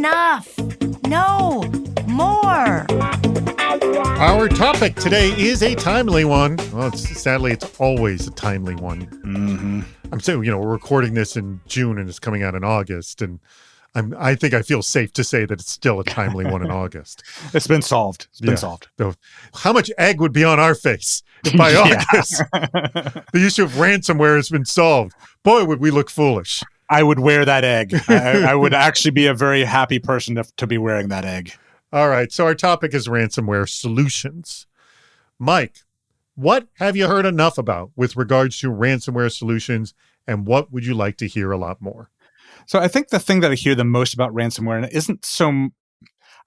Enough! No! More! Our topic today is a timely one. Well, sadly, it's always a timely one. Mm-hmm. I'm saying, we're recording this in June and it's coming out in August, and I think I feel safe to say that it's still a timely one in August. It's been solved. It's been solved. So how much egg would be on our face if by August the issue of ransomware has been solved? Boy, would we look foolish. I would wear that egg. I would actually be a very happy person to be wearing that egg. All right. So our topic is ransomware solutions. Mike, what have you heard enough about with regards to ransomware solutions, and what would you like to hear a lot more? So I think the thing that I hear the most about ransomware isn't so,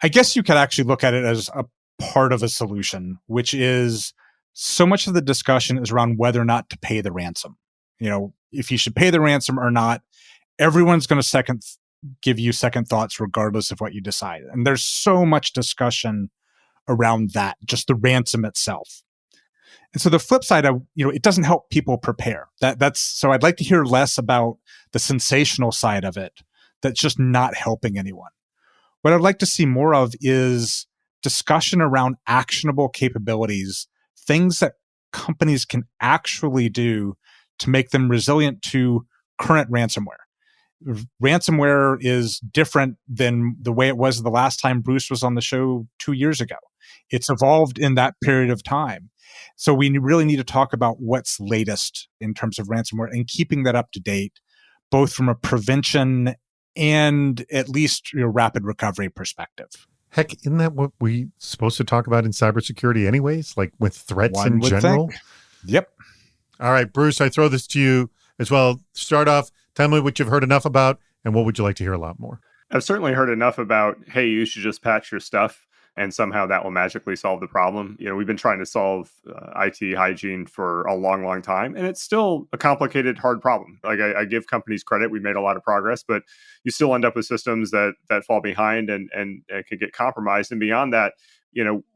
I guess you could actually look at it as a part of a solution, which is so much of the discussion is around whether or not to pay the ransom. If you should pay the ransom or not, everyone's going to give you second thoughts regardless of what you decide. And there's so much discussion around that, just the ransom itself. And so the flip side, it doesn't help people prepare. So I'd like to hear less about the sensational side of it that's just not helping anyone. What I'd like to see more of is discussion around actionable capabilities, things that companies can actually do to make them resilient to current ransomware. Ransomware is different than the way it was the last time Bruce was on the show 2 years ago. It's evolved in that period of time. So we really need to talk about what's latest in terms of ransomware and keeping that up to date, both from a prevention and at least rapid recovery perspective. Heck, isn't that what we're supposed to talk about in cybersecurity anyways? Like with threats in general? Think. Yep. All right, Bruce, I throw this to you as well. Start off, tell me what you've heard enough about, and what would you like to hear a lot more? I've certainly heard enough about, hey, you should just patch your stuff and somehow that will magically solve the problem. We've been trying to solve IT hygiene for a long, long time, and it's still a complicated, hard problem. Like I give companies credit, we made a lot of progress, but you still end up with systems that fall behind and can get compromised. And beyond that,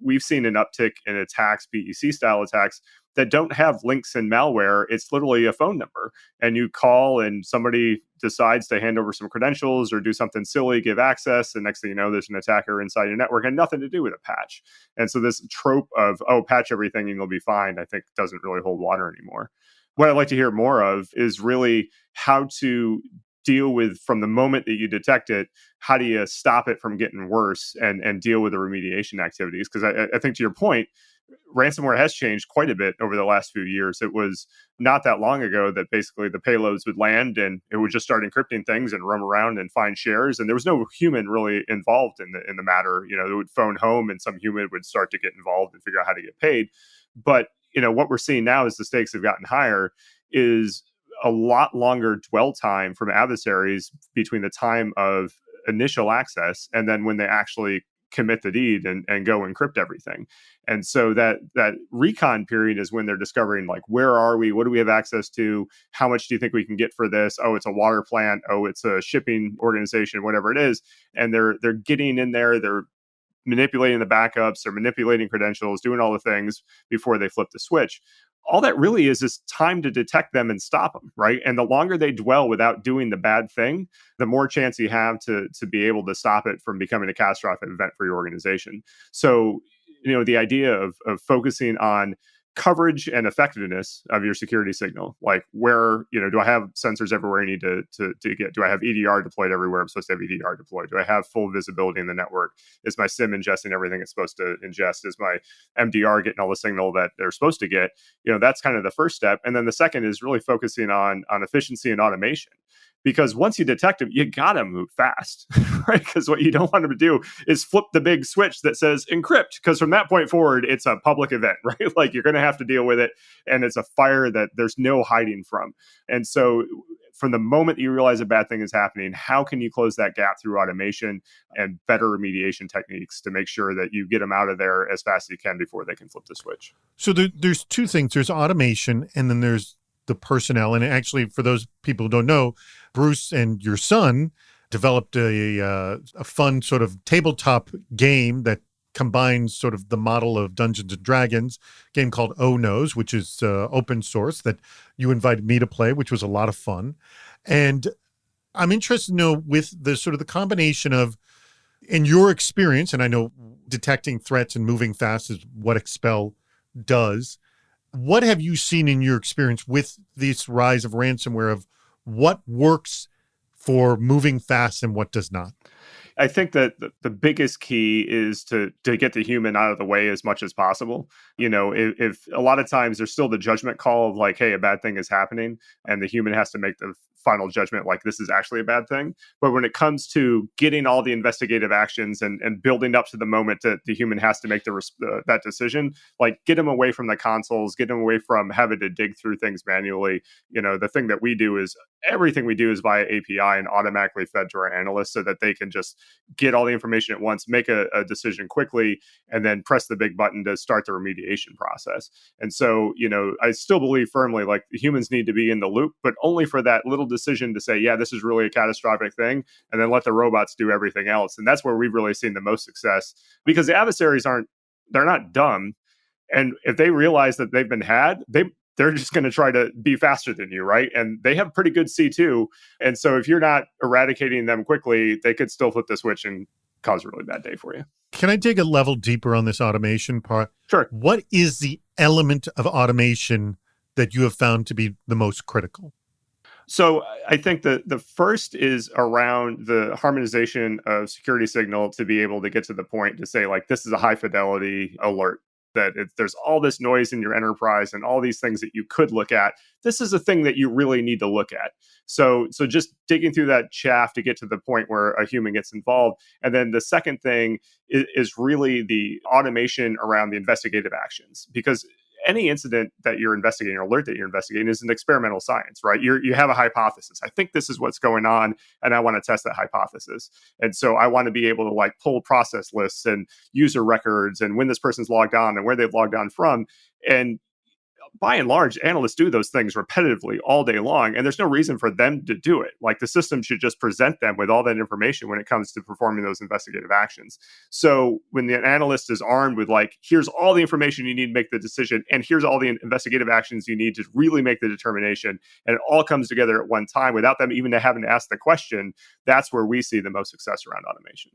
we've seen an uptick in attacks, BEC style attacks, that don't have links and malware. It's literally a phone number, and you call and somebody decides to hand over some credentials or do something silly, give access, and next thing you know, there's an attacker inside your network and nothing to do with a patch. And so this trope of, patch everything and you'll be fine, I think doesn't really hold water anymore. What I'd like to hear more of is really how to deal with, from the moment that you detect it, how do you stop it from getting worse and deal with the remediation activities? Because I think to your point, ransomware has changed quite a bit over the last few years. It was not that long ago that basically the payloads would land and it would just start encrypting things and roam around and find shares. And there was no human really involved in the matter. It would phone home and some human would start to get involved and figure out how to get paid. But, what we're seeing now as the stakes have gotten higher is a lot longer dwell time from adversaries between the time of initial access and then when they actually commit the deed and go encrypt everything. And so that recon period is when they're discovering, like, where are we? What do we have access to? How much do you think we can get for this? Oh, it's a water plant. Oh, it's a shipping organization, whatever it is. And they're getting in there. They're manipulating the backups. They're manipulating credentials, doing all the things before they flip the switch. All that really is time to detect them and stop them, right? And the longer they dwell without doing the bad thing, the more chance you have to be able to stop it from becoming a catastrophic event for your organization. So, the idea of focusing on coverage and effectiveness of your security signal, like where, do I have sensors everywhere I need to get? Do I have EDR deployed everywhere I'm supposed to have EDR deployed? Do I have full visibility in the network? Is my SIM ingesting everything it's supposed to ingest? Is my MDR getting all the signal that they're supposed to get? That's kind of the first step. And then the second is really focusing on efficiency and automation. Because once you detect them, you got to move fast, right? Because what you don't want them to do is flip the big switch that says encrypt. Because from that point forward, it's a public event, right? Like you're going to have to deal with it. And it's a fire that there's no hiding from. And so from the moment that you realize a bad thing is happening, how can you close that gap through automation and better remediation techniques to make sure that you get them out of there as fast as you can before they can flip the switch? So there's two things. There's automation, and then there's the personnel. And actually, for those people who don't know, Bruce and your son developed a fun sort of tabletop game that combines sort of the model of Dungeons and Dragons, a game called Oh Knows, which is open source, that you invited me to play, which was a lot of fun. And I'm interested to know, with the sort of the combination of In your experience, and I know detecting threats and moving fast is what Expel does, what have you seen in your experience with this rise of ransomware of what works for moving fast and what does not? I think that the biggest key is to get the human out of the way as much as possible. If a lot of times there's still the judgment call of like, hey, a bad thing is happening, and the human has to make the final judgment like this is actually a bad thing. But when it comes to getting all the investigative actions and building up to the moment that the human has to make that decision, like get them away from the consoles, get them away from having to dig through things manually. The thing that we do is everything we do is via API and automatically fed to our analysts so that they can just get all the information at once, make a decision quickly, and then press the big button to start the remediation process. And so, I still believe firmly like the humans need to be in the loop, but only for that little decision to say, yeah, this is really a catastrophic thing, and then let the robots do everything else. And that's where we've really seen the most success because the adversaries they're not dumb. And if they realize that they've been had, they're just going to try to be faster than you, right? And they have pretty good C2. And so if you're not eradicating them quickly, they could still flip the switch and cause a really bad day for you. Can I dig a level deeper on this automation part? Sure. What is the element of automation that you have found to be the most critical? So I think the first is around the harmonization of security signal to be able to get to the point to say, like, this is a high fidelity alert. That there's all this noise in your enterprise and all these things that you could look at. This is a thing that you really need to look at. So just digging through that chaff to get to the point where a human gets involved. And then the second thing is really the automation around the investigative actions, because any incident that you're investigating or alert that you're investigating is an experimental science, right? You have a hypothesis. I think this is what's going on, and I want to test that hypothesis. And so I want to be able to like pull process lists and user records and when this person's logged on and where they've logged on from. And by and large, analysts do those things repetitively all day long, and there's no reason for them to do it. Like the system should just present them with all that information when it comes to performing those investigative actions. So when the analyst is armed with like, here's all the information you need to make the decision, and here's all the investigative actions you need to really make the determination, and it all comes together at one time without them even having to ask the question, that's where we see the most success around automation.